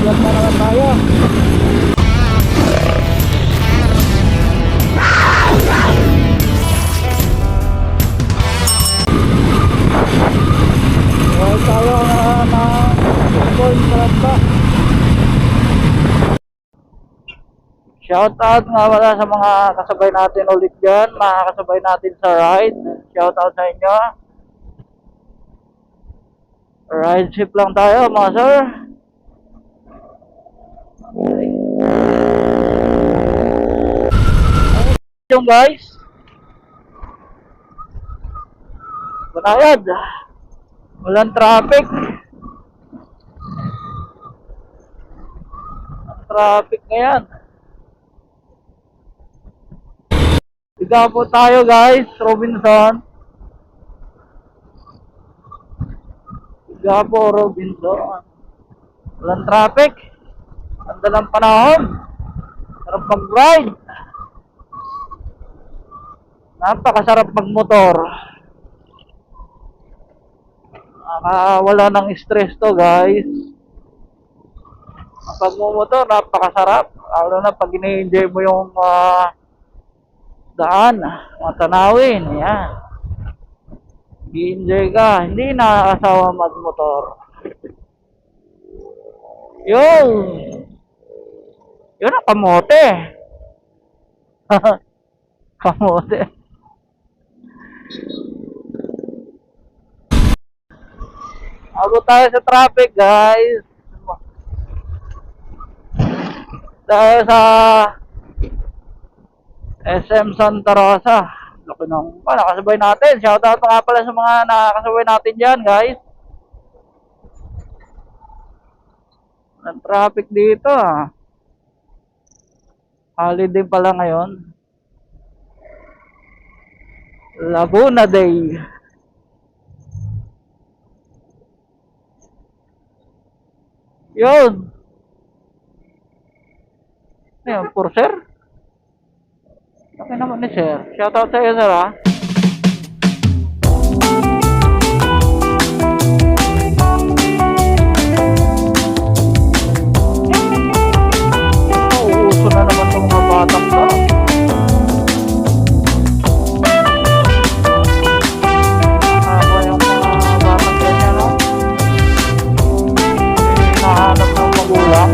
vlog na naman tayo. Well, tayo na Gold Sarap. Shout out nga wala sa mga kasabay natin ulit dyan, mga kasabay natin sa ride. Shout out sa inyo. Ride ship lang tayo mga sir. Yung guys, banayad, walang traffic. Ang traffic ngayon. Higa po tayo guys, Robinson. Higa po Robinson. Walang traffic. Ang dalang panahon. Sarap mag-ride. Napakasarap magmotor. Wala ng stress to guys. Ang pagmumotor napakasarap. Lalo na pag ini-enjoy mo yung daan, mga tanawin. Yan. I-enjoy ka. Hindi nakakasawa magmotor. Yun. Yun ang kamote. Kamote. Ako tayo sa traffic guys. Dahil sa SM Santa Rosa. Laki ng nakasabay natin. Shoutout pa nga pala sa mga nakasabay natin dyan guys. Ang traffic dito holiday pala ngayon. Laguna Day. Yun. Ayan, for sir. Okay naman ni sir. Shoutout sa iyo sir ha. Uuso na naman itong mga batang to. Ako yung mga batang ganyan no. Hinahanap ng magulang.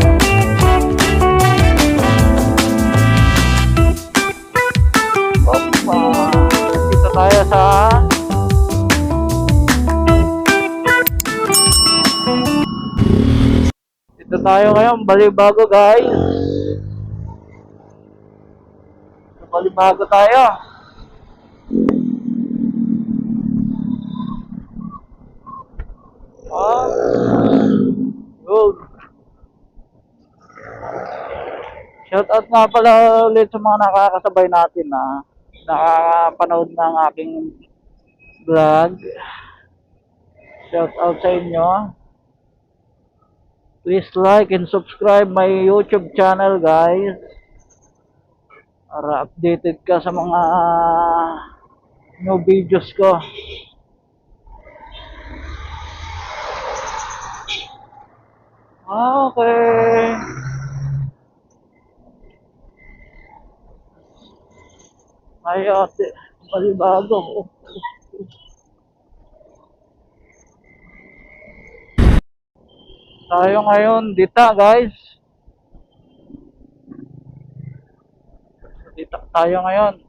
Dito tayo sa dito tayo ngayon, Balibago guys. Balibago tayo. Good. Shout out nga pala ulit sa mga nakakasabay natin na nakapanood ng aking vlog. Shout out sa inyo. Please like and subscribe my YouTube channel guys. Para updated ka sa mga new videos ko. Okay. Ay ate, Balibago. Tayo ngayon dita guys. Dita tayo ngayon.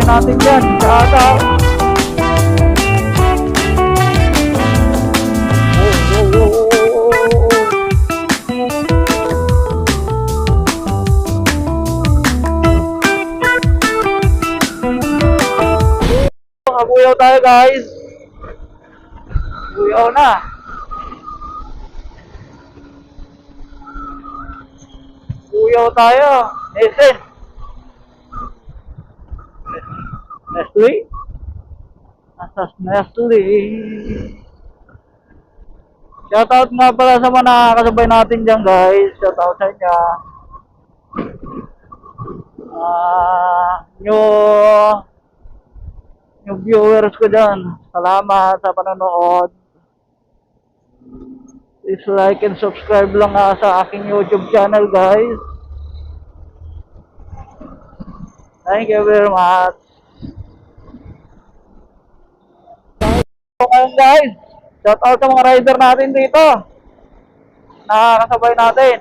Natin dyan, shout out. Kabuyaw tayo guys. Kabuyaw na. Kabuyaw tayo. Listen. Nestle. sa Nestle. Shoutout nga pala sa mga nakakasabay natin dyan guys. Shoutout sa inyo. New viewers ko dyan. Salamat sa panonood. Please like and subscribe lang sa aking YouTube channel guys. Thank you very much. Okay guys. Shoutout sa mga rider natin dito. Nakakasabay natin.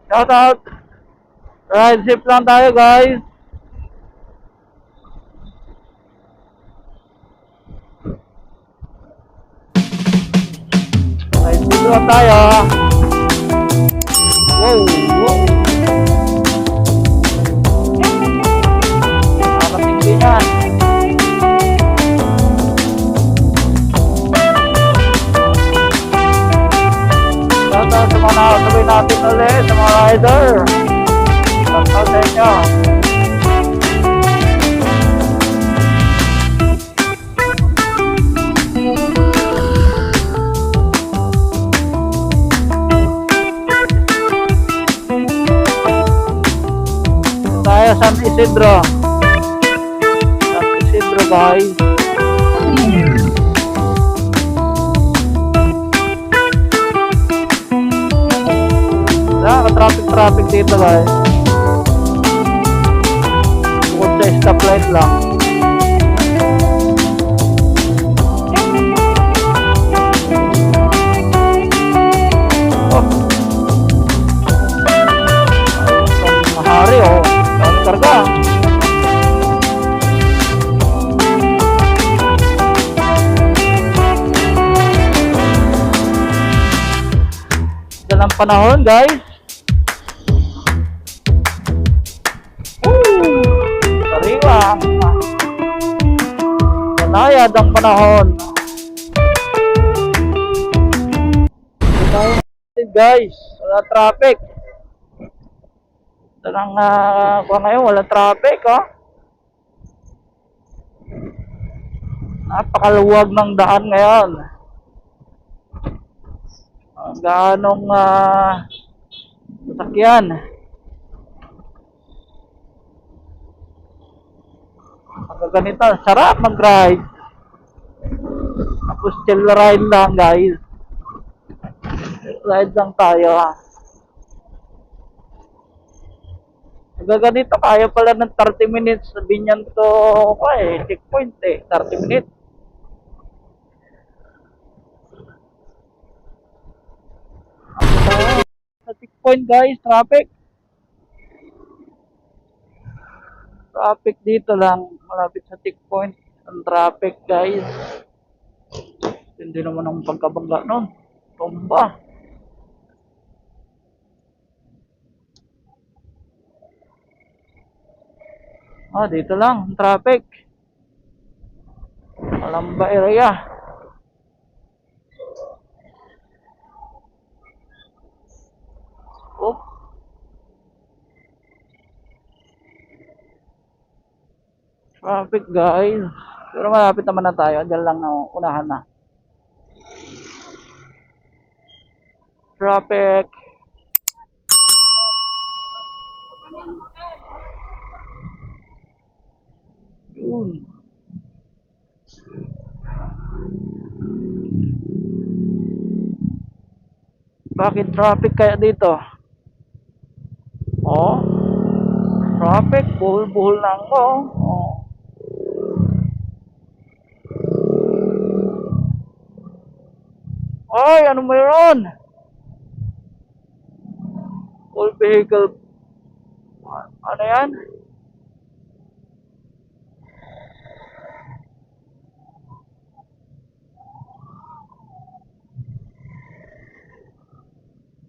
Shoutout. Ride safe lang tayo guys. Ride safe lang tayo. Wow, wow. Nakakatinggi yan. Shoutout sa mga nakasabay natin ulit, sa mga rider. Shoutout sa inyo. Tayo San Isidro. San Isidro guys. Traffic dito guys. Bukod sa stoplight lang. Oh. Mahari oh. Ang karga. Dalang panahon guys. Sariwa. Banayad ang panahon. Guys, wala traffic. Tarang ngayon, wala traffic oh. Napakaluwag ng daan ngayon. Gaanong sasakyan. Ganito, sarap mag-ride. Tapos chill ride lang guys. Ride lang tayo ha. Ganito kaya pala ng 30 minutes. Sabihin yan to checkpoint 30 minutes. Sa checkpoint guys, traffic dito lang, malapit sa checkpoint. Ang traffic guys. Hindi naman ang pagkabangga nun. Tumba. Dito lang ang traffic. Malamba area. Oh. Traffic guys. Pero malapit naman na tayo. Diyan lang na unahan na. Traffic. Yun. Bakit traffic kaya dito? Oh. Traffic. Buhol-buhol lang ko. Oh. Ay, ano mayroon? All vehicle. Ano yan?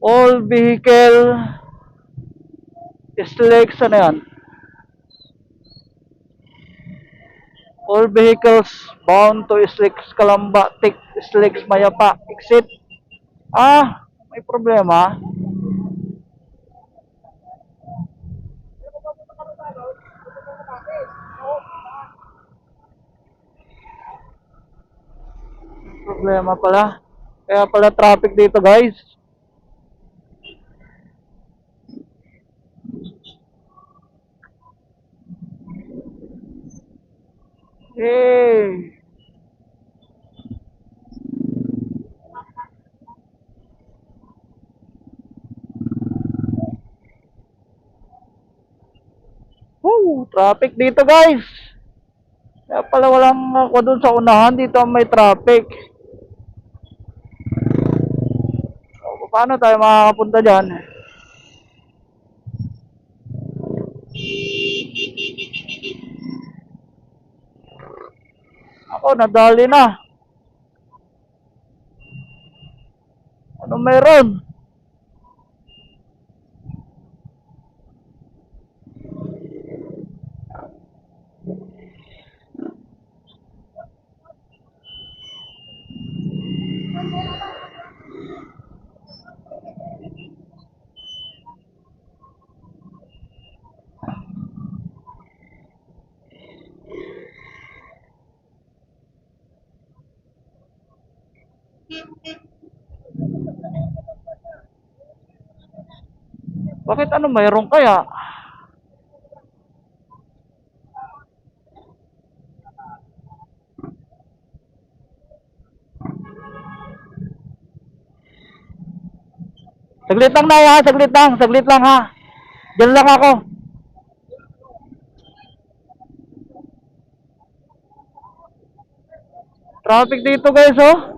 All vehicle SLEX, ano yan? All vehicles bound to SLEX Calamba, take SLEX Mayapa, exit. May problema. Problema pala. Kaya pala traffic dito, guys. Eh. Traffic dito, guys. Kaya pala walang ako dun sa unahan. Dito may traffic. So, paano tayo makakapunta dyan? Ako, nadali na. Ano meron? Bakit ano mayroon kaya? Saglit lang na ha, saglit lang ha. Diyan lang ako. Traffic dito, guys, oh.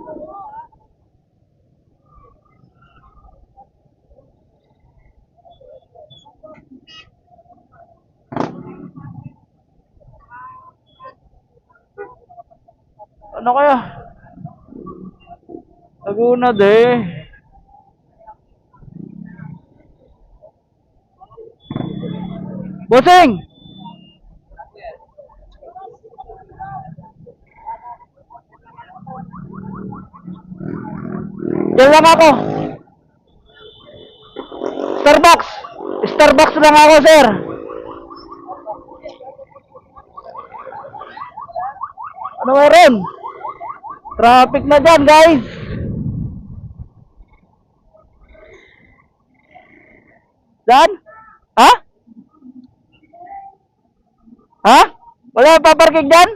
Ano kaya? Laguna de. Bossing! Diyan lang ako. Starbucks! Starbucks lang ako, sir. Ano meron? Traffic na dyan, guys. Dyan? Ha? Ha? Wala pa parking dyan?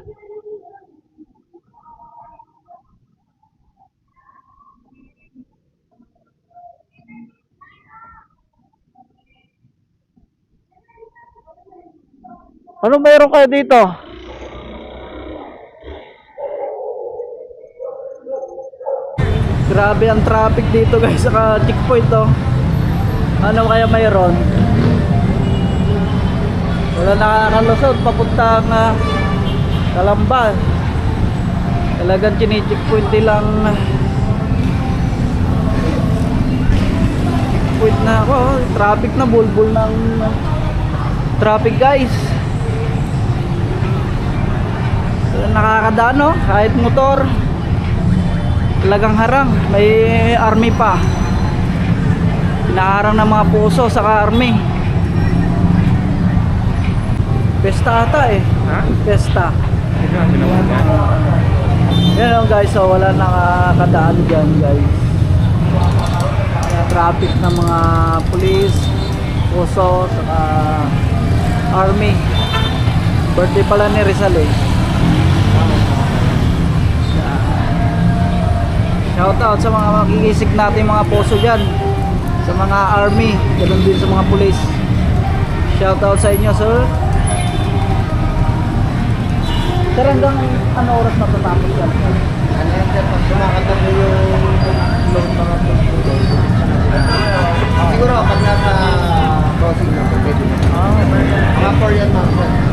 Ano meron kayo dito? Grabe ang traffic dito, guys, sa checkpoint, oh. Ano kaya mayroon? Wala nakakalusot papuntang Calamba. Talagang chini-checkpoint nilang checkpoint na ako. Traffic na, bulbul ng traffic, guys. Nakakadaan, no? Kahit motor talagang harang. May army pa. Pinaharang ng mga puso saka army. Pesta ata eh. Ha? Pesta. Yan. Yan, guys, so wala nakakadaan dyan, guys. Kaya traffic ng mga pulis, puso, saka army. Birthday pala ni Rizal eh. Shout out sa mga makikisig natin mga puso dyan, sa mga army, ganoon din sa mga pulis. Shout out sa inyo, sir. Sir, hanggang ano oras matatapos yan? Ano yan, sir? Pag kumakanta mo yung mga siguro, pag nasa crossing na, pwede na. Mga 4 yan, ma'am, sir.